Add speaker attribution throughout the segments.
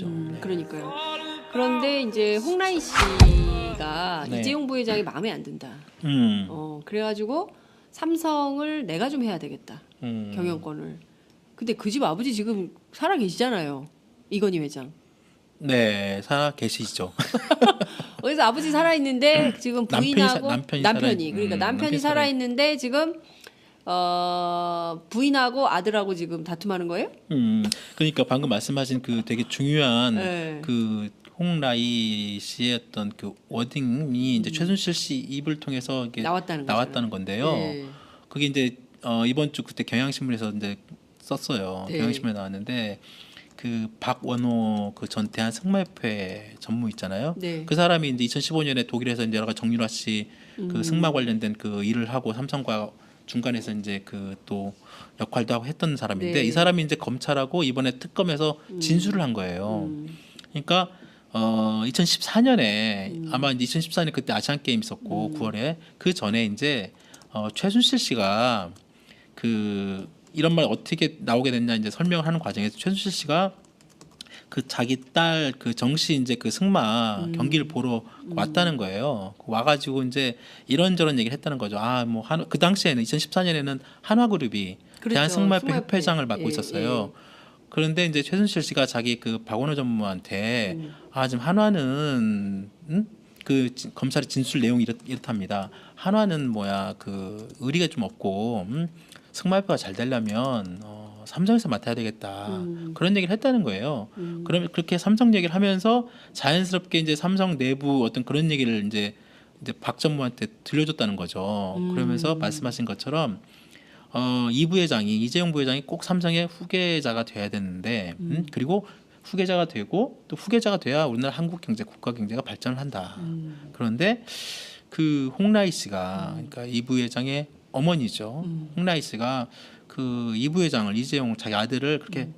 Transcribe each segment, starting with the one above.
Speaker 1: 네.
Speaker 2: 그러니까요. 그런데 이제 홍라희 씨가
Speaker 1: 네.
Speaker 2: 이재용 부회장이 마음에 안 든다.
Speaker 1: 음.
Speaker 2: 그래가지고 삼성을 내가 좀 해야 되겠다. 경영권을. 근데 그 집 아버지 지금 살아 계시잖아요. 이건희 회장.
Speaker 1: 네, 살아 계시죠.
Speaker 2: 그래서 아버지 살아 있는데 지금 부인하고
Speaker 1: 남편이
Speaker 2: 그러니까 남편이
Speaker 1: 남편이
Speaker 2: 살아 있는데 지금 부인하고 아들하고 지금 다툼하는 거예요?
Speaker 1: 그러니까 방금 말씀하신 그 되게 중요한
Speaker 2: 네.
Speaker 1: 그 홍라희 씨의 어떤 그 워딩이 이제 최순실 씨 입을 통해서 이게
Speaker 2: 나왔다는
Speaker 1: 나왔다는 건데요.
Speaker 2: 네.
Speaker 1: 그게 이제 이번 주 그때 경향신문에서 이제 썼어요.
Speaker 2: 네.
Speaker 1: 경향신문에 나왔는데 그 박원호 그 전 대한승마협회 전무 있잖아요.
Speaker 2: 네.
Speaker 1: 그 사람이 이제 2015년에 독일에서 이제 여러 가지 정유라 씨 그 승마 관련된 그 일을 하고 삼성과 중간에서 이제 그 또 역할도 하고 했던 사람인데
Speaker 2: 네.
Speaker 1: 이 사람이 이제 검찰하고 이번에 특검에서 진술을 한 거예요. 그러니까 2014년에 아마 이제 2014년 그때 아시안 게임 있었고 9월에 그 전에 이제 최순실 씨가 그 이런 말 어떻게 나오게 됐냐 이제 설명을 하는 과정에서 최순실 씨가 그 자기 딸 그 정씨 이제 그 승마 경기를 보러 왔다는 거예요. 와가지고 이제 이런저런 얘기를 했다는 거죠. 뭐 그 당시에는 2014년에는 한화그룹이
Speaker 2: 그렇죠.
Speaker 1: 대한승마협회
Speaker 2: 승마협회.
Speaker 1: 협회장을 맡고
Speaker 2: 예,
Speaker 1: 있었어요. 그런데 이제 최순실 씨가 자기 그 박원호 전무한테 지금 한화는 검찰의 진술 내용이 이렇답니다. 한화는 그 의리가 좀 없고 승마협회가 잘 되려면 삼성에서 맡아야 되겠다. 그런 얘기를 했다는 거예요. 그러면 그렇게 삼성 얘기를 하면서 자연스럽게 이제 삼성 내부 어떤 그런 얘기를 이제 박 전무한테 들려줬다는 거죠. 그러면서 말씀하신 것처럼 이 부회장이 이재용 부회장이 꼭 삼성의 후계자가 돼야 되는데 그리고 후계자가 되고 또 후계자가 돼야 우리나라 한국 경제 국가 경제가 발전을 한다. 그런데 그 홍라희 씨가 그러니까 이 부회장의 어머니죠. 홍라희 씨가 그 이 부회장을 이재용 자기 아들을 그렇게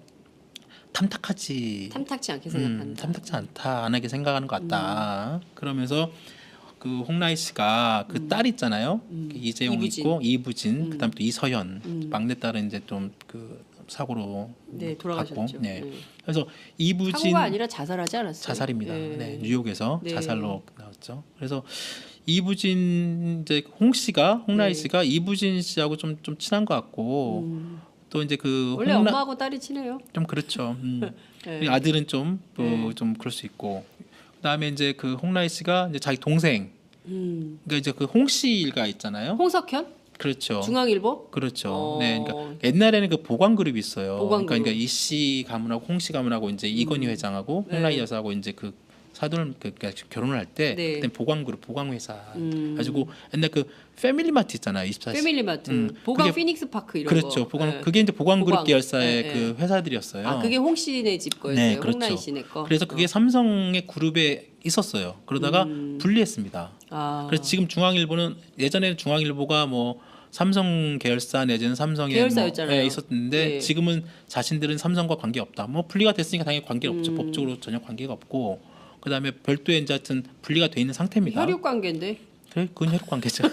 Speaker 1: 탐탁지
Speaker 2: 않게 생각한다.
Speaker 1: 탐탁지 않다 안하게 생각하는 것 같다. 그러면서 그 홍라희 씨가 그 딸 있잖아요. 그 이재용
Speaker 2: 이부진.
Speaker 1: 있고 이부진 그다음 또 이서연 막내 딸은 이제 좀 그 사고로
Speaker 2: 네, 돌아가셨죠.
Speaker 1: 갔고, 네.
Speaker 2: 네.
Speaker 1: 그래서 이부진
Speaker 2: 사고가 아니라 자살하지 않았어요?
Speaker 1: 자살입니다.
Speaker 2: 네.
Speaker 1: 네, 뉴욕에서
Speaker 2: 네.
Speaker 1: 자살로 나왔죠. 그래서 이부진 이제 홍라희
Speaker 2: 네.
Speaker 1: 씨가 이부진 씨하고 좀 친한 것 같고 또 이제 그
Speaker 2: 원래 엄마하고 딸이 친해요.
Speaker 1: 좀 그렇죠.
Speaker 2: 네.
Speaker 1: 아들은 좀 그럴 수 있고 그다음에 이제 그 홍라희 씨가 이제 자기 동생 그러니까 이제 그 홍씨 일가 있잖아요.
Speaker 2: 홍석현?
Speaker 1: 그렇죠.
Speaker 2: 중앙일보?
Speaker 1: 그렇죠. 네, 그러니까 옛날에는 그 보관 그룹이 있어요.
Speaker 2: 보관그룹.
Speaker 1: 그러니까 이씨 가문하고 홍씨 가문하고 이제 이건희 회장하고
Speaker 2: 네.
Speaker 1: 홍라희 여사하고 이제 그 사돈을 그러니까 결혼을 할 때
Speaker 2: 네.
Speaker 1: 그때 보관 그룹 보관 회사 가지고 옛날 그 패밀리마트 있잖아요. 24시.
Speaker 2: 패밀리마트, 보관
Speaker 1: 그게
Speaker 2: 피닉스 파크 이런
Speaker 1: 그렇죠.
Speaker 2: 거.
Speaker 1: 보관
Speaker 2: 네.
Speaker 1: 그게 이제 보관 그룹
Speaker 2: 보관.
Speaker 1: 계열사의
Speaker 2: 네,
Speaker 1: 그 회사들이었어요.
Speaker 2: 그게 홍 씨네 집 거였어요.
Speaker 1: 네, 그렇죠.
Speaker 2: 홍라희 씨네 거.
Speaker 1: 그래서 그게 삼성의 그룹에 있었어요. 그러다가 분리했습니다. 그래서 지금 중앙일보는 예전에는 중앙일보가 뭐 삼성 계열사 내지는 삼성의
Speaker 2: 계열사였잖아요.
Speaker 1: 있었는데
Speaker 2: 네.
Speaker 1: 지금은 자신들은 삼성과 관계 없다. 뭐 분리가 됐으니까 당연히 관계 없죠. 법적으로 전혀 관계가 없고 그다음에 별도의 이제 하여튼 분리가 돼 있는 상태입니다.
Speaker 2: 혈육 관계인데.
Speaker 1: 그래, 그건 혈육 관계죠.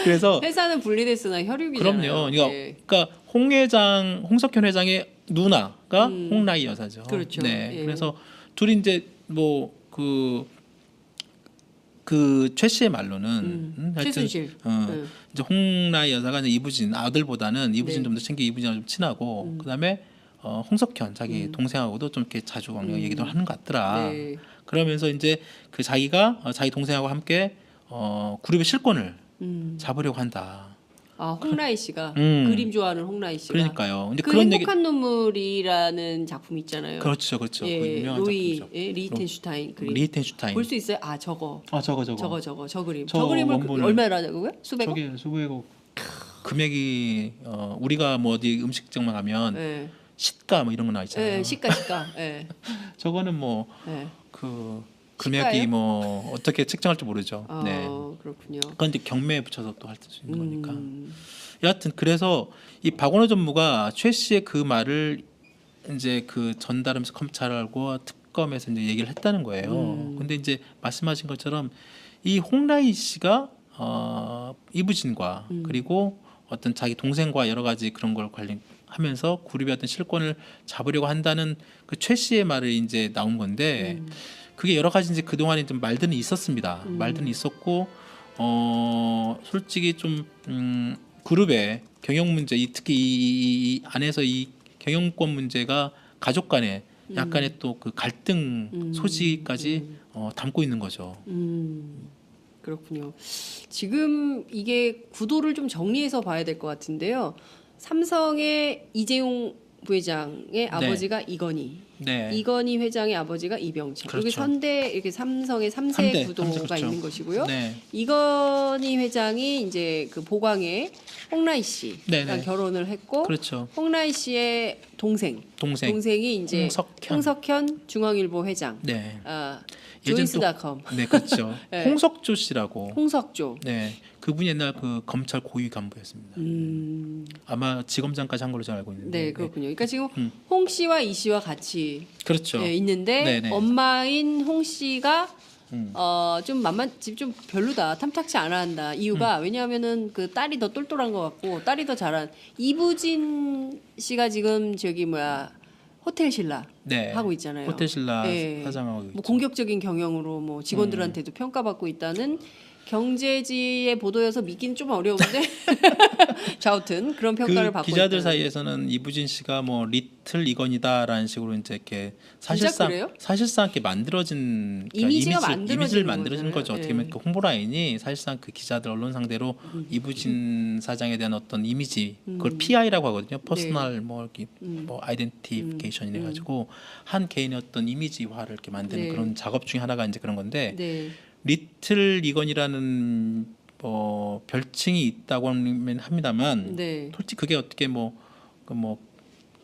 Speaker 1: 그래서
Speaker 2: 회사는 분리됐으나 혈육이잖아요.
Speaker 1: 그럼요.
Speaker 2: 네.
Speaker 1: 그러니까 홍석현 회장의 누나가 홍라희 여사죠.
Speaker 2: 그렇죠.
Speaker 1: 네.
Speaker 2: 예.
Speaker 1: 그래서 둘이 이제 뭐 그 최 씨의 말로는 하여튼
Speaker 2: 최순실.
Speaker 1: 이제 홍라희 여사가 이제 이부진 아들보다는 이부진
Speaker 2: 네.
Speaker 1: 좀 더 챙겨 이부진하고 좀 친하고 그다음에 홍석현 자기 동생하고도 좀 이렇게 자주 얘기도 하는 것 같더라.
Speaker 2: 네.
Speaker 1: 그러면서 이제 그 자기가 자기 동생하고 함께 그룹의 실권을 잡으려고 한다.
Speaker 2: 홍라희 씨가 그림 좋아하는 홍라희 씨가.
Speaker 1: 그러니까요. 이제
Speaker 2: 그
Speaker 1: 그런 얘기
Speaker 2: 행복한 눈물이라는 작품 있잖아요.
Speaker 1: 그렇죠. 그
Speaker 2: 예,
Speaker 1: 유명한
Speaker 2: 로이
Speaker 1: 작품이죠.
Speaker 2: 리히텐슈타인 그림.
Speaker 1: 리히텐슈타인.
Speaker 2: 볼 수 있어요? 저거. 저 그림.
Speaker 1: 저
Speaker 2: 저 그림을
Speaker 1: 원본을
Speaker 2: 얼마라고요? 수백억?
Speaker 1: 저게 수백억 금액이 우리가 뭐 어디 음식점만 가면
Speaker 2: 네.
Speaker 1: 시가 뭐 이런 거 나와 있잖아요.
Speaker 2: 네, 시가. 예.
Speaker 1: 저거는 뭐
Speaker 2: 네.
Speaker 1: 그
Speaker 2: 시가예요?
Speaker 1: 금액이 뭐 어떻게 책정할지 모르죠. 네.
Speaker 2: 그렇군요.
Speaker 1: 그건 이제 경매에 붙여서 또 할 수 있는 거니까. 여하튼 그래서 이 박원호 전무가 최 씨의 그 말을 이제 그 전달하면서 검찰하고 특검에서 이제 얘기를 했다는 거예요. 근데 이제 말씀하신 것처럼 이 홍라희 씨가 이부진과 그리고 어떤 자기 동생과 여러 가지 그런 걸 하면서 그룹의 어떤 실권을 잡으려고 한다는 그 최 씨의 말이 이제 나온 건데 그게 여러 가지 이제 그 동안에 좀 말들은 있었습니다. 말들은 있었고 솔직히 좀 그룹의 경영 문제, 특히 이 안에서 이 경영권 문제가 가족 간에 약간의 또 그 갈등 소지까지 담고 있는 거죠.
Speaker 2: 그렇군요. 지금 이게 구도를 좀 정리해서 봐야 될 것 같은데요. 삼성의 이재용 부회장의 아버지가 이건희,
Speaker 1: 네.
Speaker 2: 이건희 회장의 아버지가 이병철.
Speaker 1: 그렇죠.
Speaker 2: 여기 선대 이렇게 삼성의 삼세
Speaker 1: 삼대,
Speaker 2: 구도가
Speaker 1: 삼세, 그렇죠.
Speaker 2: 있는 것이고요.
Speaker 1: 네.
Speaker 2: 이건희 회장이 이제 그 보광의 홍라희 씨랑
Speaker 1: 네네.
Speaker 2: 결혼을 했고,
Speaker 1: 그렇죠.
Speaker 2: 홍라희 씨의 동생이 이제 홍석현 중앙일보 회장.
Speaker 1: 네. 예전 또
Speaker 2: 조이스닷컴.
Speaker 1: 네, 그렇죠.
Speaker 2: 네.
Speaker 1: 홍석조 씨라고.
Speaker 2: 홍석조.
Speaker 1: 네. 그분이 옛날 그 검찰 고위 간부였습니다. 아마 지검장까지 한 걸로 제가 알고 있는데.
Speaker 2: 네, 그렇군요. 그러니까 지금 홍 씨와 이 씨와 같이
Speaker 1: 그렇죠.
Speaker 2: 있는데
Speaker 1: 네네.
Speaker 2: 엄마인 홍 씨가 좀 별로다, 탐탁치 않아 한다. 이유가 왜냐하면은 그 딸이 더 똘똘한 것 같고 딸이 더 잘한 이부진 씨가 지금 호텔 신라
Speaker 1: 네.
Speaker 2: 하고 있잖아요.
Speaker 1: 호텔 신라
Speaker 2: 네.
Speaker 1: 사장하고 있죠.
Speaker 2: 뭐 공격적인 경영으로 뭐 직원들한테도 평가받고 있다는 경제지의 보도여서 믿기는 좀 어려운데 좌우튼 그런 평가를 받고
Speaker 1: 기자들
Speaker 2: 있다는.
Speaker 1: 사이에서는 이부진 씨가 뭐 리틀 이건이다라는 식으로 이제 이렇게 사실상
Speaker 2: 그래요?
Speaker 1: 이렇게 만들어진
Speaker 2: 이미지가
Speaker 1: 이미지를
Speaker 2: 만들어지는
Speaker 1: 만들어진 거죠.
Speaker 2: 거잖아요.
Speaker 1: 어떻게 보면 그 홍보 라인이 사실상 그 기자들 언론 상대로 이부진 사장에 대한 어떤 이미지 그걸 PI라고 하거든요. 퍼스널 뭐 이렇게 뭐 아이덴티피케이션이래 가지고 한 개인의 어떤 이미지화를 이렇게 만드는
Speaker 2: 네.
Speaker 1: 그런 작업 중에 하나가 이제 그런 건데
Speaker 2: 네.
Speaker 1: 리틀 이건이라는 별칭이 있다고 합니다만
Speaker 2: 네.
Speaker 1: 솔직히 그게 어떻게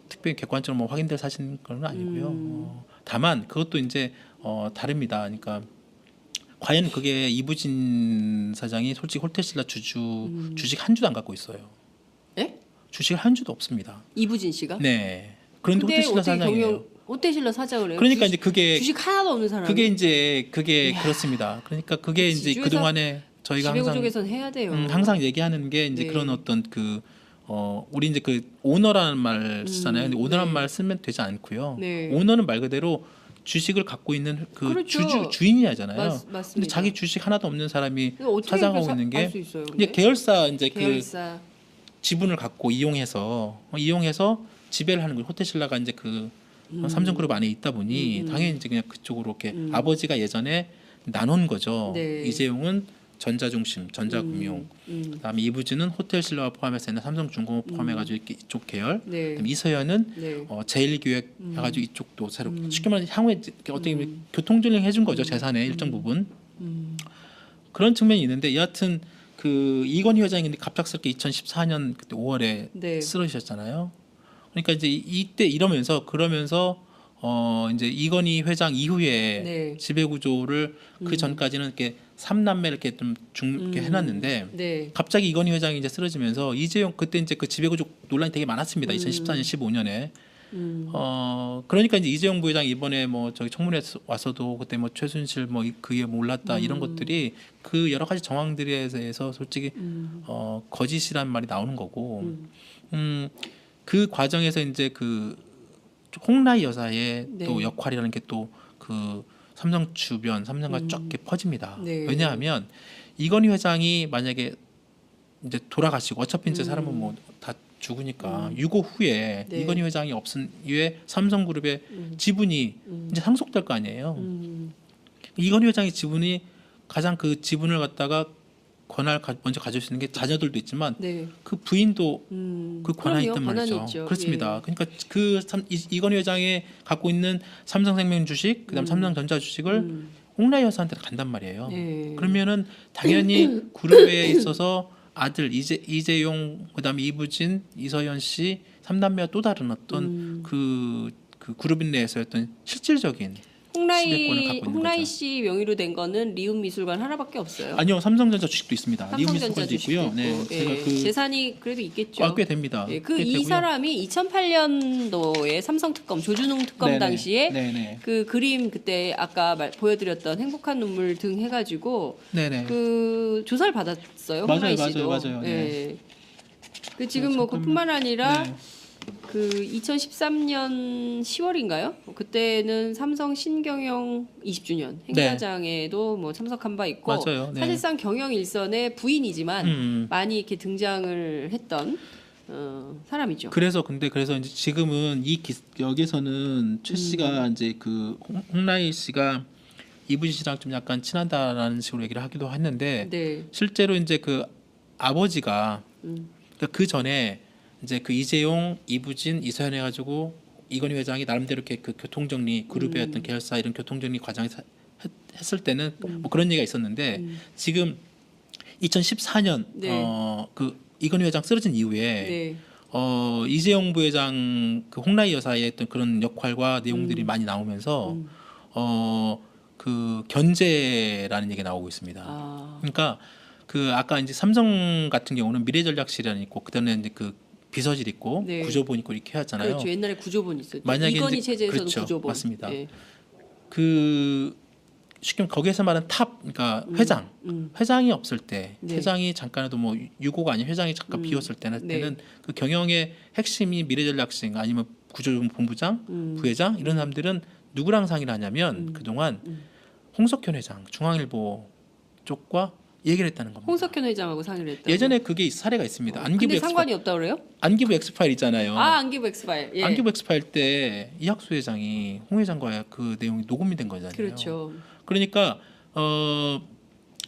Speaker 1: 특별히 객관적으로 확인될 사실은 건 아니고요. 다만 그것도 이제 다릅니다. 그러니까 과연 그게 이부진 사장이 솔직히 홀테슬라 주식 한 주도 안 갖고 있어요.
Speaker 2: 예?
Speaker 1: 주식 한 주도 없습니다.
Speaker 2: 이부진 씨가?
Speaker 1: 네. 그런데
Speaker 2: 근데
Speaker 1: 홀테슬라
Speaker 2: 어떻게
Speaker 1: 사장이에요.
Speaker 2: 호텔신라 사장을 해요?
Speaker 1: 그러니까 이제 그게
Speaker 2: 주식 하나도 없는 사람이.
Speaker 1: 그게 그렇습니다. 그러니까 그게 이제 그 동안에 저희가 항상
Speaker 2: 지배구조에선 해야 돼요.
Speaker 1: 항상 얘기하는 게 이제
Speaker 2: 네.
Speaker 1: 그런 어떤 우리 이제 그 오너라는 말 쓰잖아요. 근데 오너라는
Speaker 2: 네.
Speaker 1: 말 쓰면 되지 않고요.
Speaker 2: 네.
Speaker 1: 오너는 말 그대로 주식을 갖고 있는 그
Speaker 2: 그렇죠.
Speaker 1: 주인이잖아요.
Speaker 2: 맞습니다.
Speaker 1: 근데 자기 주식 하나도 없는 사람이
Speaker 2: 어떻게
Speaker 1: 사장하고 있는 게
Speaker 2: 수 있어요,
Speaker 1: 이제 계열사 이제
Speaker 2: 계열사.
Speaker 1: 그 지분을 갖고 이용해서 지배를 하는 거예요. 호텔신라가 이제 그 삼성그룹 안에 있다 보니 당연히 이제 그냥 그쪽으로 이렇게 아버지가 예전에 나눈 거죠.
Speaker 2: 네.
Speaker 1: 이재용은 전자중심, 전자금융, 그다음에 이부진은 호텔신라와 포함해서 있는 삼성중공업 포함해가지고 이렇게 이쪽 계열,
Speaker 2: 네.
Speaker 1: 그다음에 이서연은
Speaker 2: 네.
Speaker 1: 제일기획 해가지고 이쪽도 새로 쉽게 말해 향후에 어떻게 보면 교통정리 해준 거죠. 재산의 일정 부분 그런 측면이 있는데 여하튼 그 이건희 회장이 근데 갑작스럽게 2014년 그때 5월에
Speaker 2: 네.
Speaker 1: 쓰러지셨잖아요. 그러니까 이제 이때 그러면서 이제 이건희 회장 이후에
Speaker 2: 네.
Speaker 1: 지배 구조를 그 전까지는 이렇게 삼남매 이렇게 이렇게 해놨는데
Speaker 2: 네.
Speaker 1: 갑자기 이건희 회장이 이제 쓰러지면서 이재용 그때 이제 그 지배 구조 논란이 되게 많았습니다. 2014년 15년에. 그러니까 이제 이재용 부회장 이번에 뭐 저기 청문회 와서도 그때 뭐 최순실 뭐 그게 몰랐다 이런 것들이 그 여러 가지 정황들에 대해서 솔직히 거짓이란 말이 나오는 거고 그 과정에서 이제 그 홍라희 여사의
Speaker 2: 네.
Speaker 1: 또 역할이라는 게 또 그 삼성 주변 삼성과 쫙 이렇게 퍼집니다.
Speaker 2: 네.
Speaker 1: 왜냐하면 이건희 회장이 만약에 이제 돌아가시고 어차피 이제 사람은 뭐 다 죽으니까 유고 후에
Speaker 2: 네.
Speaker 1: 이건희 회장이 없은 이후에 삼성그룹의 지분이 이제 상속될 거 아니에요. 이건희 회장의 지분이 가장 그 지분을 갖다가 먼저 가질 수 있는 게 자녀들도 있지만
Speaker 2: 네.
Speaker 1: 그 부인도 그 권한이
Speaker 2: 그럼요.
Speaker 1: 있단 말이죠.
Speaker 2: 권한이 있죠.
Speaker 1: 그렇습니다.
Speaker 2: 예.
Speaker 1: 그러니까 이건희 회장이 갖고 있는 삼성생명 주식, 그다음 삼성전자 주식을 홍라희 여사한테 간단 말이에요.
Speaker 2: 네.
Speaker 1: 그러면은 당연히 그룹에 있어서 아들 이재용, 그다음에 이부진, 이서연 씨 3남매와 또 다른 어떤 그 그룹 내에서의 어떤 실질적인 지배권을 갖고 있는
Speaker 2: 홍라희
Speaker 1: 거죠.
Speaker 2: 씨 명의로 된 거는 리움 미술관 하나밖에 없어요.
Speaker 1: 아니요, 삼성전자 주식도 있습니다.
Speaker 2: 삼성전자
Speaker 1: 리움미술관도
Speaker 2: 주식도
Speaker 1: 있고요.
Speaker 2: 있고.
Speaker 1: 네,
Speaker 2: 예.
Speaker 1: 제가 그
Speaker 2: 재산이 그래도 있겠죠.
Speaker 1: 꽤 됩니다.
Speaker 2: 예,
Speaker 1: 꽤
Speaker 2: 이
Speaker 1: 되고요.
Speaker 2: 사람이 2008년도에 삼성 특검 조준웅 특검
Speaker 1: 네네.
Speaker 2: 당시에
Speaker 1: 네네.
Speaker 2: 그 그림 그때 아까 보여드렸던 행복한 눈물 등 해가지고
Speaker 1: 네네.
Speaker 2: 그 조사를 받았어요.
Speaker 1: 맞아요,
Speaker 2: 홍라희 씨도.
Speaker 1: 맞아요.
Speaker 2: 예.
Speaker 1: 네.
Speaker 2: 그 지금 뭐
Speaker 1: 잠깐만.
Speaker 2: 그뿐만 아니라
Speaker 1: 네.
Speaker 2: 그 2013년 10월인가요? 그때는 삼성 신경영 20주년 행사장에도 뭐 참석한 바 있고
Speaker 1: 맞아요. 네.
Speaker 2: 사실상 경영 일선의 부인이지만 많이 이렇게 등장을 했던 사람이죠.
Speaker 1: 그래서 이제 지금은 여기서는 최 씨가 이제 그 홍라희 씨가 이부진 씨랑 좀 약간 친하다라는 식으로 얘기를 하기도 했는데
Speaker 2: 네.
Speaker 1: 실제로 이제 그 아버지가 그러니까 그 전에 이제 그 이재용, 이부진, 이서연 해가지고 이건희 회장이 나름대로 이렇게 그 교통정리 그룹의 어떤 계열사 이런 교통정리 과정에 했을 때는 뭐 그런 얘기가 있었는데 지금 2014년
Speaker 2: 네.
Speaker 1: 그 이건희 회장 쓰러진 이후에
Speaker 2: 네.
Speaker 1: 이재용 부회장 그 홍라희 여사의 어떤 그런 역할과 내용들이 많이 나오면서 그 견제라는 얘기가 나오고 있습니다.
Speaker 2: 아.
Speaker 1: 그러니까 그 아까 이제 삼성 같은 경우는 미래전략실이 있고 그다음에 이제 그 비서실 있고
Speaker 2: 네.
Speaker 1: 구조본 있고 이렇게 하잖아요.
Speaker 2: 그렇죠. 옛날에 구조본 있었죠.
Speaker 1: 만약에
Speaker 2: 이건희
Speaker 1: 이제-
Speaker 2: 체제에서는
Speaker 1: 그렇죠.
Speaker 2: 구조본.
Speaker 1: 맞습니다.
Speaker 2: 예.
Speaker 1: 그 쉽게 거기에서 말하는 탑, 그러니까 회장, 회장이 없을 때,
Speaker 2: 네.
Speaker 1: 회장이 잠깐이라도 뭐 유고가 아닌 회장이 잠깐 비었을 때는
Speaker 2: 네.
Speaker 1: 그 경영의 핵심이 미래전략실 아니면 구조본부장, 부회장 이런 사람들은 누구랑 상의를 하냐면 그동안 홍석현 회장, 중앙일보 쪽과 얘기를 했다는 겁니다.
Speaker 2: 홍석현 회장하고 상의를 했다.
Speaker 1: 예전에 그게 사례가 있습니다. 안기부
Speaker 2: 근데
Speaker 1: 엑스파일,
Speaker 2: 상관이 없다 그래요?
Speaker 1: 안기부 엑스파일 있잖아요.
Speaker 2: 아, 안기부 엑스파일. 예.
Speaker 1: 안기부 엑스파일 때 이학수 회장이 홍 회장과의 그 내용이 녹음이 된 거잖아요.
Speaker 2: 그렇죠.
Speaker 1: 그러니까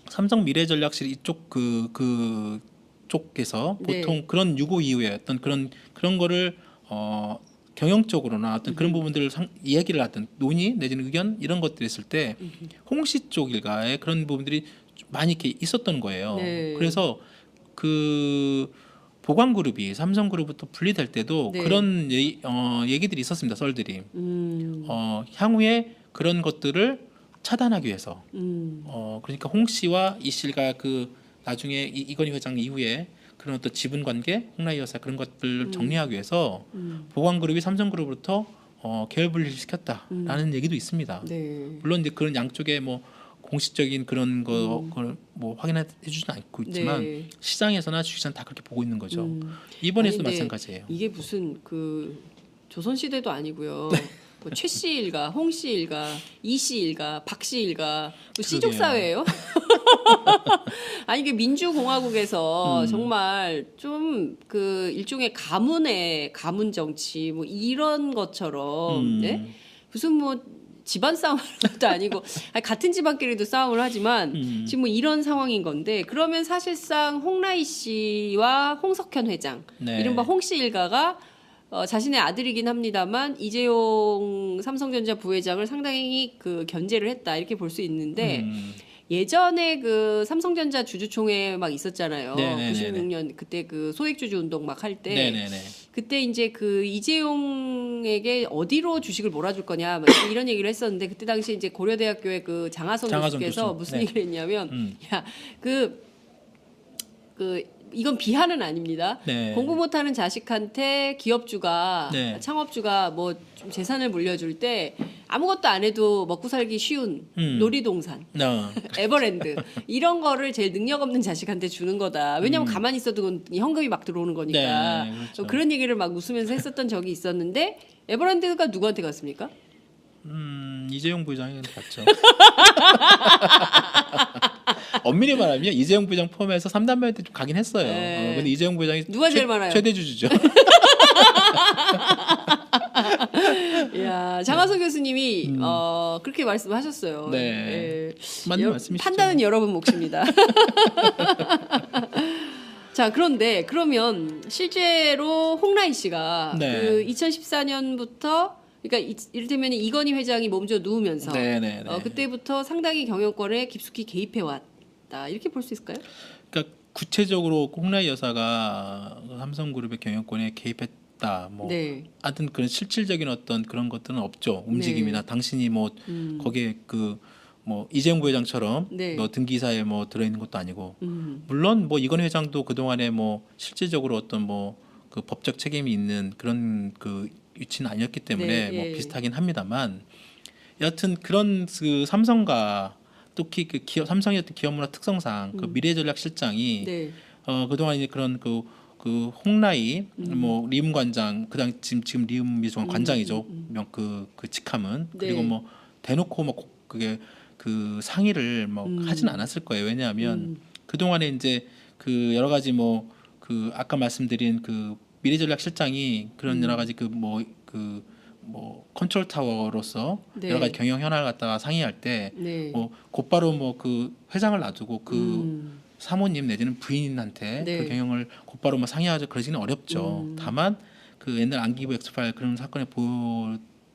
Speaker 1: 삼성 미래전략실 이쪽 그 쪽에서
Speaker 2: 네.
Speaker 1: 보통 그런 유고 이후에 어떤 그런 거를 경영적으로나 어떤 그런 부분들을 이야기를 하든 논의 내지는 의견 이런 것들이 있을 때 홍씨 쪽 일가에 그런 부분들이 많이 이렇게 있었던 거예요.
Speaker 2: 네.
Speaker 1: 그래서 그 보광그룹이 삼성그룹부터 분리될 때도
Speaker 2: 네.
Speaker 1: 그런 얘기들이 있었습니다. 썰들이 향후에 그런 것들을 차단하기 위해서 그러니까 홍 씨와 이 씨가 그 나중에 이건희 회장 이후에 그런 어떤 지분 관계, 홍라희 여사 그런 것들을 정리하기 위해서 보광그룹이 삼성그룹으로부터 계열 분리를 시켰다라는 얘기도 있습니다.
Speaker 2: 네.
Speaker 1: 물론 이제 그런 양쪽에 뭐 공식적인 그런 거를 뭐 확인해 주지는 않고 있지만
Speaker 2: 네.
Speaker 1: 시장에서나 주식시장 다 그렇게 보고 있는 거죠. 이번에서도
Speaker 2: 아니, 근데
Speaker 1: 마찬가지예요.
Speaker 2: 이게 무슨 그 조선 시대도 아니고요.
Speaker 1: 네.
Speaker 2: 뭐 최 씨 일가, 홍 씨 일가, 이 씨 일가, 박 씨 일가, 뭐 시족
Speaker 1: 그러게요.
Speaker 2: 사회예요? 아니 이게 민주공화국에서
Speaker 1: 음.
Speaker 2: 정말 좀 그 일종의 가문 정치 뭐 이런 것처럼 네? 무슨 뭐 집안 싸움하는 것도 아니고 아니, 같은 집안끼리도 싸움을 하지만 지금 뭐 이런 상황인 건데 그러면 사실상 홍라희 씨와 홍석현 회장
Speaker 1: 네.
Speaker 2: 이른바 홍 씨 일가가 자신의 아들이긴 합니다만 이재용 삼성전자 부회장을 상당히 그 견제를 했다 이렇게 볼 수 있는데 예전에 그 삼성전자 주주총회 막 있었잖아요.
Speaker 1: 네네네네.
Speaker 2: 96년 그때 그 소액주주 운동 막 할 때
Speaker 1: 네네네.
Speaker 2: 그때 이제 그 이재용에게 어디로 주식을 몰아줄 거냐 막 이런 얘기를 했었는데 그때 당시 이제 고려대학교의 그 장하성 교수께서
Speaker 1: 교수.
Speaker 2: 무슨
Speaker 1: 네.
Speaker 2: 얘기를 했냐면 야 이건 비하는 아닙니다.
Speaker 1: 네.
Speaker 2: 공부 못하는 자식한테 기업주가
Speaker 1: 네.
Speaker 2: 창업주가 뭐 좀 재산을 물려줄 때 아무것도 안 해도 먹고 살기 쉬운 놀이동산, 에버랜드 이런 거를 제일 능력 없는 자식한테 주는 거다. 왜냐하면 가만히 있어도 그건 현금이 막 들어오는 거니까.
Speaker 1: 네, 그렇죠.
Speaker 2: 그런 얘기를 막 웃으면서 했었던 적이 있었는데 에버랜드가 누구한테 갔습니까?
Speaker 1: 이재용 부회장이 갔죠. 엄밀히 말하면 이재용 부회장 포함해서 3단계한테 좀 가긴 했어요.
Speaker 2: 네.
Speaker 1: 근데 이재용 부회장이
Speaker 2: 누가 제일 많아요?
Speaker 1: 최대 주주죠.
Speaker 2: 야 장하성 교수님이 그렇게 말씀하셨어요.
Speaker 1: 네.
Speaker 2: 예.
Speaker 1: 맞는 말씀이시죠.
Speaker 2: 판단은 여러분 몫입니다. 자 그런데 그러면 실제로 홍라희 씨가
Speaker 1: 네.
Speaker 2: 그 2014년부터 그러니까 이를테면 이건희 회장이 몸져 누우면서
Speaker 1: 네네네.
Speaker 2: 그때부터 상당히 경영권에 깊숙이 개입해 왔다 이렇게 볼 수 있을까요?
Speaker 1: 그러니까 구체적으로 홍라희 여사가 삼성그룹의 경영권에 개입했다. 뭐
Speaker 2: 네.
Speaker 1: 하여튼 그런 실질적인 어떤 그런 것들은 없죠. 움직임이나 당신이 뭐 거기에 그 뭐 이재용 부회장처럼
Speaker 2: 네.
Speaker 1: 뭐 등기사에 뭐 들어있는 것도 아니고 물론 뭐 이건희 회장도 그 동안에 뭐 실질적으로 어떤 뭐 그 법적 책임이 있는 그런 그 위치는 아니었기 때문에
Speaker 2: 네,
Speaker 1: 뭐
Speaker 2: 예.
Speaker 1: 비슷하긴 합니다만 여하튼 그런 그 삼성과 특히 그 기업 삼성의 어떤 기업 문화 특성상 그 미래전략실장이
Speaker 2: 네.
Speaker 1: 그동안 이제 그런 그 그 홍라이 뭐 리움 관장 그다음 지금 리움 미소관 관장이죠. 그 직함은
Speaker 2: 네.
Speaker 1: 그리고 뭐 대놓고 뭐 그게 그 상의를 뭐 하진 않았을 거예요. 왜냐하면 그 동안에 이제 그 여러 가지 뭐 그 아까 말씀드린 그 미래전략실장이 그런 여러 가지 그 뭐 컨트롤 타워로서
Speaker 2: 네.
Speaker 1: 여러 가지 경영 현안을 갖다가 상의할 때
Speaker 2: 네.
Speaker 1: 뭐 곧바로 뭐 그 회장을 놔두고 그 사모님 내지는 부인한테
Speaker 2: 네.
Speaker 1: 그 경영을 곧바로 뭐 상의하자 그러지는 어렵죠. 다만 그 옛날 안기부 엑스파일 그런 사건에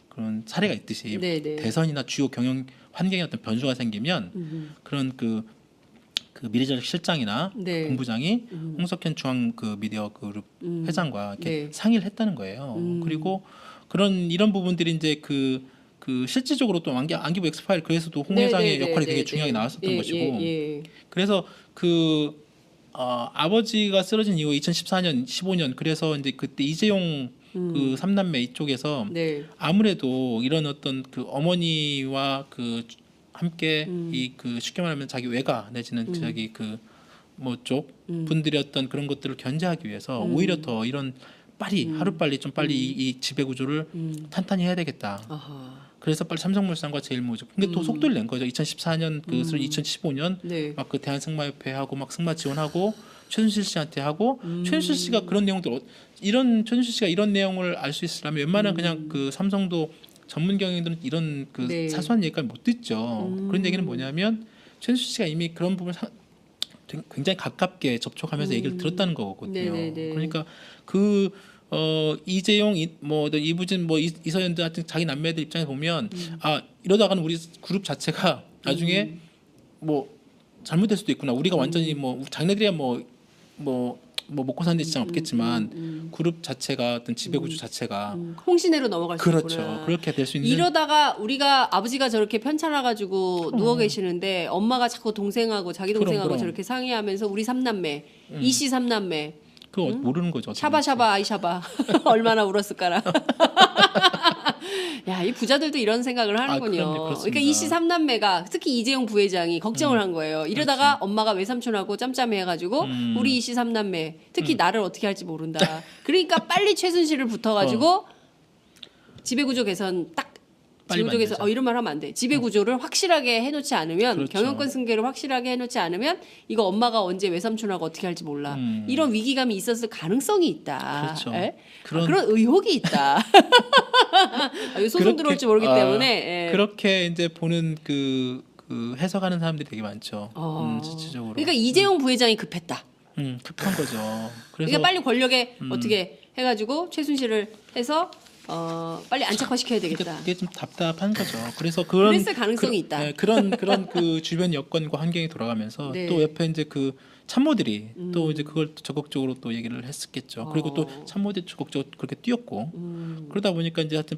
Speaker 1: 그런 사례가 있듯이
Speaker 2: 네, 네.
Speaker 1: 대선이나 주요 경영 환경에 어떤 변수가 생기면 그런 그 미래전략 실장이나
Speaker 2: 네.
Speaker 1: 본부장이 홍석현 중앙 그 미디어 그룹 회장과 이렇게
Speaker 2: 네.
Speaker 1: 상의를 했다는 거예요. 그리고 이런 부분들이 이제 그 실질적으로 또 안기부 엑스파일 그래서도 홍
Speaker 2: 네,
Speaker 1: 회장의
Speaker 2: 네, 네,
Speaker 1: 역할이
Speaker 2: 네,
Speaker 1: 되게
Speaker 2: 네.
Speaker 1: 중요하게 나왔었던
Speaker 2: 예,
Speaker 1: 것이고
Speaker 2: 예.
Speaker 1: 그래서 아버지가 쓰러진 이후 2014년, 15년 그래서 이제 그때 이재용 그 삼남매 이쪽에서
Speaker 2: 네.
Speaker 1: 아무래도 이런 어떤 그 어머니와 그 함께 이 그 쉽게 말하면 자기 외가 내지는 자기 그 뭐 쪽 분들이 어떤 그런 것들을 견제하기 위해서 오히려 더 이런 하루빨리 좀 빨리 이 지배 구조를 탄탄히 해야 되겠다.
Speaker 2: 아하.
Speaker 1: 그래서 빨리 삼성물산과 제일모직 근데 또 속도를 낸 거죠. 2014년 그 2015년
Speaker 2: 네.
Speaker 1: 막 그 대한승마협회 하고 막 승마 지원하고 최순실 씨한테 하고 최순실 씨가 그런 내용들 최순실 씨가 이런 내용을 알 수 있으려면 웬만한 그냥 그 삼성도 전문 경영들은 이런 그
Speaker 2: 네.
Speaker 1: 사소한 얘기까지 못 듣죠. 그런 얘기는 뭐냐면 최순실 씨가 이미 그런 부분 굉장히 가깝게 접촉하면서 얘기를 들었다는 거거든요.
Speaker 2: 네네네.
Speaker 1: 그러니까 이재용 뭐 이부진 뭐 이서연들 같은 자기 남매들 입장에 보면 이러다가는 우리 그룹 자체가 나중에 뭐 잘못될 수도 있구나. 우리가 완전히 뭐 자기네들이야 뭐 먹고 사는 데 지장 없겠지만 그룹 자체가 어떤 지배구조 자체가
Speaker 2: 홍신혜로 넘어갈 수
Speaker 1: 그렇죠.
Speaker 2: 있구나.
Speaker 1: 그렇게 될 수 있는
Speaker 2: 이러다가 우리가 아버지가 저렇게 편찮아가지고 누워 계시는데 엄마가 자꾸 동생하고 자기 동생하고
Speaker 1: 그럼.
Speaker 2: 저렇게 상의하면서 우리 삼남매, 이씨 삼남매,
Speaker 1: 그거 모르는 거죠.
Speaker 2: 샤바샤바 아이샤바 얼마나 울었을까라. 야, 이 부자들도 이런 생각을 하는군요.
Speaker 1: 그럼요. 그렇습니다.
Speaker 2: 그러니까 이씨 삼남매가 특히 이재용 부회장이 걱정을 한 거예요. 이러다가 엄마가 외삼촌하고 짬짬해가지고 우리 이씨 삼남매 특히 나를 어떻게 할지 모른다. 그러니까 빨리 최순실을 붙어가지고 지배구조 개선 딱
Speaker 1: 빨리
Speaker 2: 지배구조 개선
Speaker 1: 만들자.
Speaker 2: 이런 말 하면 안 돼. 지배구조를 확실하게 해놓지 않으면
Speaker 1: 그렇죠.
Speaker 2: 경영권 승계를 확실하게 해놓지 않으면 이거 엄마가 언제 외삼촌하고 어떻게 할지 몰라. 이런 위기감이 있었을 가능성이 있다.
Speaker 1: 그렇죠.
Speaker 2: 에?
Speaker 1: 그런-
Speaker 2: 그런 의혹이 있다. 소송 들어올지 모르기 때문에. 예.
Speaker 1: 그렇게 이제 보는 그 해석하는 사람들이 되게 많죠. 실질적으로.
Speaker 2: 그러니까 이재용 부회장이 급했다.
Speaker 1: 급한 거죠. 그래서
Speaker 2: 그러니까 빨리 권력에 어떻게 해가지고 최순실을 해서 빨리 안착화시켜야 되겠다.
Speaker 1: 그러니까 그게 좀 답답한 거죠. 그래서 그런
Speaker 2: 그랬을 가능성이 있다.
Speaker 1: 네, 그런 그 주변 여건과 환경이 돌아가면서
Speaker 2: 네.
Speaker 1: 또 옆에 이제 그 참모들이 또 이제 그걸 또 적극적으로 또 얘기를 했었겠죠. 그리고 또 참모들이 적극적으로 그렇게 뛰었고 그러다 보니까 이제 하여튼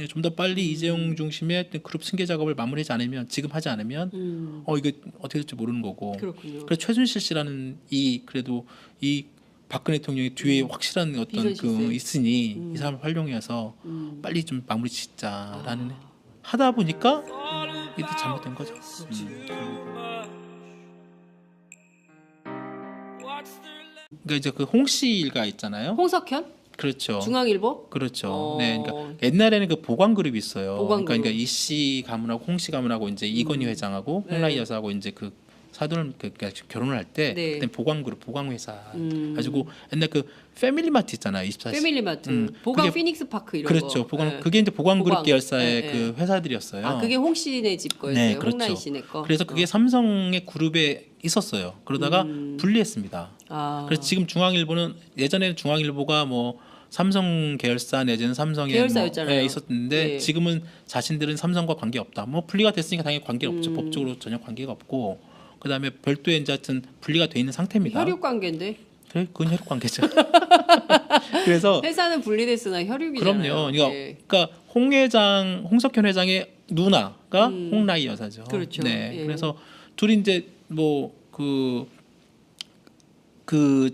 Speaker 1: 좀 더 빨리 이재용 중심의 어떤 그룹 승계 작업을 마무리하지 않으면 지금 하지 않으면 이거 어떻게 될지 모르는 거고.
Speaker 2: 그렇군요.
Speaker 1: 그래서 최순실 씨라는 그래도 이 박근혜 대통령이 뒤에 확실한 어떤
Speaker 2: 비선
Speaker 1: 있으니 이 사람을 활용해서 빨리 좀 마무리 짓자라는 하다 보니까 이게 잘못된 거죠. 그러니까 이제 그 홍씨가 있잖아요.
Speaker 2: 홍석현
Speaker 1: 그렇죠.
Speaker 2: 중앙일보.
Speaker 1: 그렇죠. 네, 그러니까 옛날에는 그 보관 그룹이 있어요.
Speaker 2: 보관
Speaker 1: 그러니까
Speaker 2: 그룹.
Speaker 1: 이씨 가문하고 홍씨 가문하고 이제 이건희 회장하고
Speaker 2: 네.
Speaker 1: 홍라이 여사하고 이제 그 사돈을 그러니까 결혼을 할 때
Speaker 2: 네.
Speaker 1: 그때 보관 그룹 보관 회사 가지고 옛날 그 패밀리마트 있잖아요. 24시.
Speaker 2: 패밀리마트, 보강
Speaker 1: 그게-
Speaker 2: 피닉스 파크 이런
Speaker 1: 그렇죠.
Speaker 2: 거.
Speaker 1: 보관
Speaker 2: 예.
Speaker 1: 그게 이제 보관 그룹
Speaker 2: 보관.
Speaker 1: 계열사의
Speaker 2: 예, 예.
Speaker 1: 그 회사들이었어요.
Speaker 2: 아, 그게 홍씨네 집 거였어요.
Speaker 1: 네, 그렇죠.
Speaker 2: 홍라이 씨네 거.
Speaker 1: 그래서 그게 삼성의 그룹에 있었어요. 그러다가 분리했습니다.
Speaker 2: 아,
Speaker 1: 그래서 지금 중앙일보는 예전에는 중앙일보가 뭐 삼성 계열사 내지는 삼성의
Speaker 2: 계열사였잖아요.
Speaker 1: 있었는데
Speaker 2: 예.
Speaker 1: 지금은 자신들은 삼성과 관계 없다. 뭐 분리가 됐으니까 당연히 관계 없죠.
Speaker 2: 음.
Speaker 1: 법적으로 전혀 관계가 없고 그다음에 별도의 이제 하여튼 분리가 돼 있는 상태입니다.
Speaker 2: 혈육 관계인데
Speaker 1: 그래, 그건 혈육 관계죠. 그래서
Speaker 2: 회사는 분리됐으나 혈육이잖아요.
Speaker 1: 그럼요.
Speaker 2: 예.
Speaker 1: 그러니까 홍석현 회장의 누나가 홍라이 여사죠.
Speaker 2: 그렇죠.
Speaker 1: 네.
Speaker 2: 예.
Speaker 1: 그래서 둘이 이제 뭐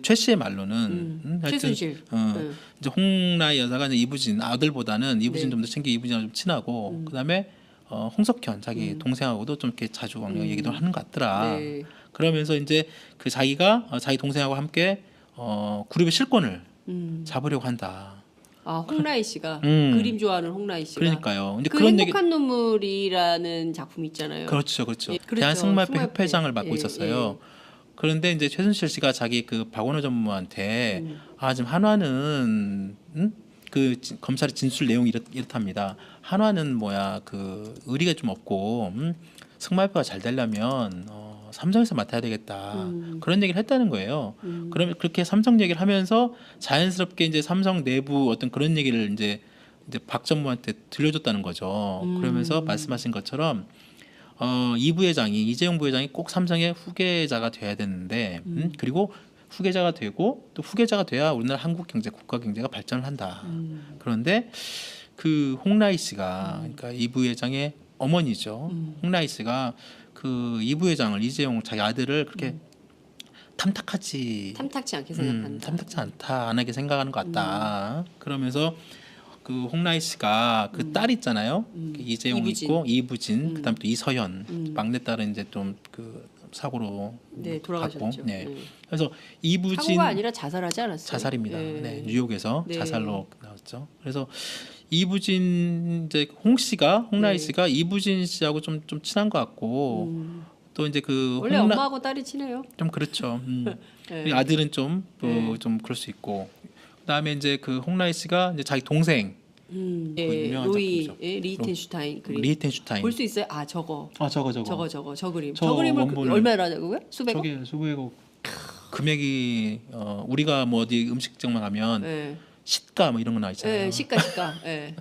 Speaker 1: 최 씨의 말로는 하여튼
Speaker 2: 최순실. 음.
Speaker 1: 이제 홍라이 여사가 이제 이부진 아들보다는 이부진
Speaker 2: 네.
Speaker 1: 좀 더 챙겨 이부진하고 좀 친하고 그다음에 홍석현 자기 동생하고도 좀 이렇게 자주 얘기도 하는 것 같더라.
Speaker 2: 네.
Speaker 1: 그러면서 이제 그 자기가 자기 동생하고 함께 그룹의 실권을 잡으려고 한다.
Speaker 2: 아, 홍라희 씨가
Speaker 1: 음.
Speaker 2: 그림 좋아하는 홍라희 씨가.
Speaker 1: 그러니까요. 근데
Speaker 2: 그
Speaker 1: 그런 얘기
Speaker 2: 행복한 눈물이라는 작품 있잖아요.
Speaker 1: 그렇죠, 그렇죠.
Speaker 2: 예, 그렇죠.
Speaker 1: 대한승마협회
Speaker 2: 승마협회.
Speaker 1: 협회장을 맡고
Speaker 2: 예,
Speaker 1: 있었어요. 그런데 이제 최순실 씨가 자기 그 박원호 전무한테 지금 한화는 검찰의 진술 내용이 이렇답니다. 한화는 그 의리가 좀 없고 승마협회가 잘 되려면 삼성에서 맡아야 되겠다. 그런 얘기를 했다는 거예요. 그러면 그렇게 삼성 얘기를 하면서 자연스럽게 이제 삼성 내부 어떤 그런 얘기를 이제 박 전무한테 들려줬다는 거죠. 그러면서 말씀하신 것처럼 이 부회장이 이재용 부회장이 꼭 삼성의 후계자가 돼야 되는데 그리고 후계자가 되고 또 후계자가 돼야 우리나라 한국 경제 국가 경제가 발전을 한다. 그런데 그 홍라희 씨가 그러니까 이 부회장의 어머니죠. 홍라희 씨가 그 이 부회장을 이재용 자기 아들을 그렇게 탐탁지
Speaker 2: 않게 생각한다.
Speaker 1: 탐탁지 않다 안하게 생각하는 것 같다. 그러면서 그 홍라희 씨가 그 딸 있잖아요. 그 이재용
Speaker 2: 이부진.
Speaker 1: 있고 이부진, 그다음 또 이서연 막내딸은 이제 좀 그 사고로
Speaker 2: 네, 돌아가셨죠.
Speaker 1: 갔고, 네.
Speaker 2: 네.
Speaker 1: 그래서 이부진
Speaker 2: 사고가 아니라 자살하지 않았어요?
Speaker 1: 자살입니다.
Speaker 2: 네.
Speaker 1: 네, 뉴욕에서
Speaker 2: 네.
Speaker 1: 자살로 나왔죠. 그래서 이부진 이제 홍라희
Speaker 2: 네.
Speaker 1: 씨가 이부진 씨하고 좀 친한 것 같고 또 이제 그
Speaker 2: 원래 엄마하고 딸이 친해요.
Speaker 1: 좀 그렇죠.
Speaker 2: 네.
Speaker 1: 아들은 좀 그럴 수 있고 그다음에 이제 그 홍라희 씨가 이제 자기 동생
Speaker 2: 예,
Speaker 1: 유명한
Speaker 2: 로이
Speaker 1: 작품이죠.
Speaker 2: 리히텐슈타인 그림.
Speaker 1: 리히텐슈타인.
Speaker 2: 볼 수 있어요? 아, 저거. 저 그림.
Speaker 1: 저
Speaker 2: 저 그림을
Speaker 1: 원본을-
Speaker 2: 얼마라고요? 수백억?
Speaker 1: 저게 수백억 금액이 우리가 뭐 어디 음식점만 가면
Speaker 2: 예.
Speaker 1: 시가 뭐 이런 거 나와 있잖아요.
Speaker 2: 예, 시가. 예.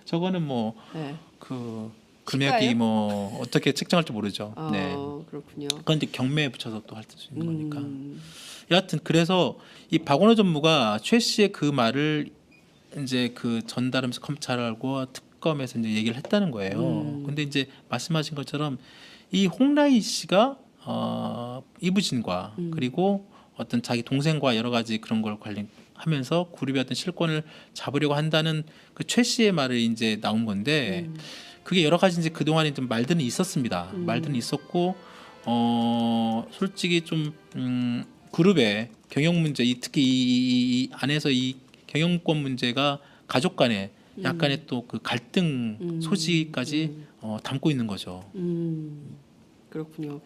Speaker 1: 저거는 뭐
Speaker 2: 예.
Speaker 1: 그
Speaker 2: 시가예요?
Speaker 1: 금액이 뭐 어떻게 책정할지 모르죠. 네.
Speaker 2: 그렇군요.
Speaker 1: 그건 이제 경매에 붙여서 또 할 수 있는 거니까.
Speaker 2: 음.
Speaker 1: 여하튼 그래서 이 박원호 전무가 최 씨의 그 말을 이제 그 전달하면서 검찰과 특검에서 이제 얘기를 했다는 거예요. 근데 이제 말씀하신 것처럼 이 홍라희 씨가 이부진과 그리고 어떤 자기 동생과 여러 가지 그런 걸 관련하면서 그룹의 어떤 실권을 잡으려고 한다는 그 최 씨의 말이 이제 나온 건데 그게 여러 가지 이제 그 동안에 좀 말들은 있었습니다. 말들은 있었고 솔직히 좀 그룹의 경영 문제, 특히 이 안에서 이 경영권 문제가 가족 간에 약간의 또 그 갈등 소지까지 담고 있는 거죠.
Speaker 2: 그렇군요.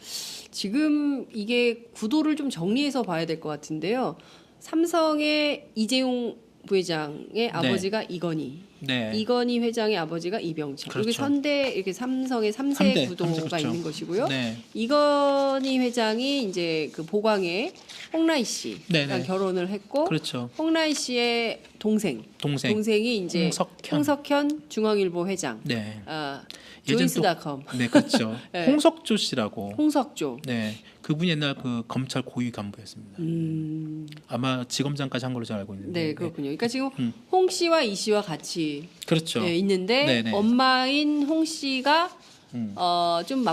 Speaker 2: 지금 이게 구도를 좀 정리해서 봐야 될 것 같은데요. 삼성의 이재용 부회장의 아버지가 이건희,
Speaker 1: 네.
Speaker 2: 이건희 회장의 아버지가 이병철.
Speaker 1: 그렇죠.
Speaker 2: 여기 선대 이렇게 삼성의 삼세
Speaker 1: 삼대,
Speaker 2: 구도가
Speaker 1: 그렇죠.
Speaker 2: 있는 것이고요.
Speaker 1: 네.
Speaker 2: 이건희 회장이 이제 그 보광의 홍라희 씨랑
Speaker 1: 네네.
Speaker 2: 결혼을 했고,
Speaker 1: 그렇죠.
Speaker 2: 홍라희 씨의 동생이 이제 홍석현 중앙일보 회장.
Speaker 1: 네. 예전 또
Speaker 2: 조인스닷컴.
Speaker 1: 네, 그렇죠.
Speaker 2: 네.
Speaker 1: 홍석조 씨라고.
Speaker 2: 홍석조.
Speaker 1: 네. 그분이 옛날 그 검찰 고위 간부였습니다. 아마 지검장까지 한 걸로 제가 알고 있는데.
Speaker 2: 네, 그렇군요. 그러니까 지금 홍 씨와 이 씨와 같이
Speaker 1: 그렇죠.
Speaker 2: 있는데
Speaker 1: 네네.
Speaker 2: 엄마인 홍 씨가 좀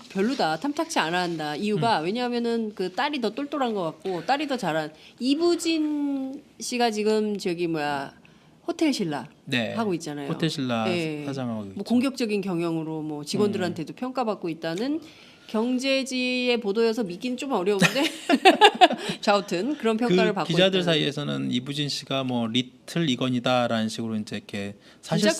Speaker 2: 별로다, 탐탁치 않아 한다. 이유가 왜냐하면은 그 딸이 더 똘똘한 것 같고 딸이 더 잘한 이부진 씨가 지금 호텔 신라
Speaker 1: 네.
Speaker 2: 하고 있잖아요.
Speaker 1: 호텔 신라
Speaker 2: 예.
Speaker 1: 사장하고 있죠.
Speaker 2: 뭐 공격적인 경영으로 뭐 직원들한테도 평가받고 있다는 경제지의 보도여서 믿기는 좀 어려운데 아무튼 그런 평가를 받고
Speaker 1: 기자들
Speaker 2: 있다는.
Speaker 1: 사이에서는 이부진 씨가 뭐 리틀 이건이다라는 식으로 이제 이렇게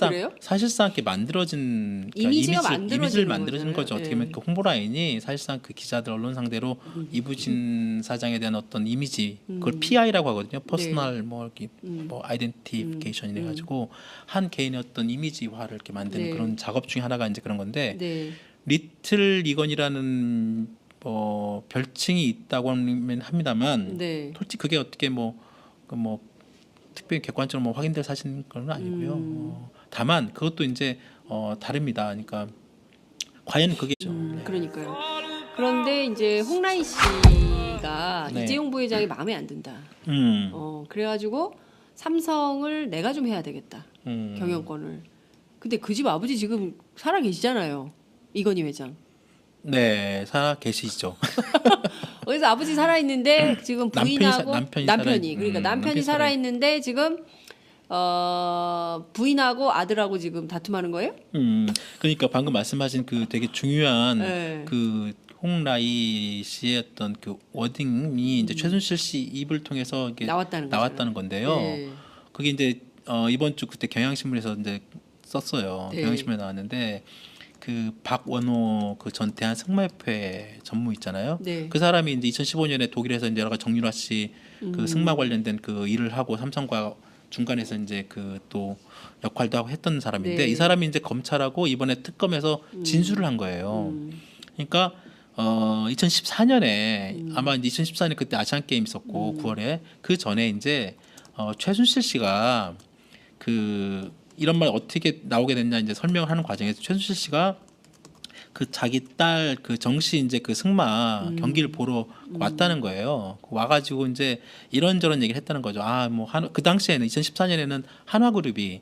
Speaker 2: 그래요?
Speaker 1: 사실상 이렇게 만들어진
Speaker 2: 이미지가
Speaker 1: 이미지를
Speaker 2: 만들어지는
Speaker 1: 만들어진 거죠.
Speaker 2: 거잖아요.
Speaker 1: 어떻게 보면 그 홍보 라인이 사실상 그 기자들 언론 상대로 이부진 사장에 대한 어떤 이미지 그걸 PI라고 하거든요. 퍼스널 뭐 이렇게 뭐 아이덴티피케이션이 가지고 한 개인의 어떤 이미지화를 이렇게 만드는
Speaker 2: 네.
Speaker 1: 그런 작업 중에 하나가 이제 그런 건데
Speaker 2: 네.
Speaker 1: 리틀 이건이라는 별칭이 있다고 합니다만
Speaker 2: 네.
Speaker 1: 솔직히 그게 어떻게 특별히 객관적으로 확인될 사실은 건 아니고요. 다만 그것도 이제 다릅니다. 그러니까 과연 그게
Speaker 2: 그러니까요. 그런데 이제 홍라희 씨가
Speaker 1: 네.
Speaker 2: 이재용 부회장이 마음에 안 든다. 그래가지고 삼성을 내가 좀 해야 되겠다. 경영권을. 근데 그 집 아버지 지금 살아 계시잖아요. 이건희 회장.
Speaker 1: 네, 살아 계시죠.
Speaker 2: 그래서 아버지 살아 있는데 지금 부인하고
Speaker 1: 남편이
Speaker 2: 그러니까 남편이 살아 있는데 지금 부인하고 아들하고 지금 다툼하는 거예요?
Speaker 1: 그러니까 방금 말씀하신 그 되게 중요한
Speaker 2: 네.
Speaker 1: 그 홍라이 씨의 어떤 그 워딩이 이제 최순실 씨 입을 통해서 이게
Speaker 2: 나왔다는
Speaker 1: 건데요.
Speaker 2: 네.
Speaker 1: 그게 이제 이번 주 그때 경향신문에서 이제 썼어요.
Speaker 2: 네.
Speaker 1: 경향신문에 나왔는데 그 박원호 그 전 대한 승마협회 전무 있잖아요.
Speaker 2: 네.
Speaker 1: 그 사람이 이제 2015년에 독일에서 이제 여러 가지 정유라 씨 그 승마 관련된 그 일을 하고 삼성과 중간에서 이제 그 또 역할도 하고 했던 사람인데
Speaker 2: 네.
Speaker 1: 이 사람이 이제 검찰하고 이번에 특검에서 진술을 한 거예요. 그러니까 2014년에 아마 이제 2014년 그때 아시안 게임 있었고 9월에 그 전에 이제 최순실 씨가 그 이런 말 어떻게 나오게 됐냐 이제 설명을 하는 과정에서 최순실 씨가 그 자기 딸 그 정씨 이제 그 승마 경기를 보러 왔다는 거예요. 와가지고 이제 이런저런 얘기를 했다는 거죠. 아 뭐 그 당시에는 2014년에는 한화그룹이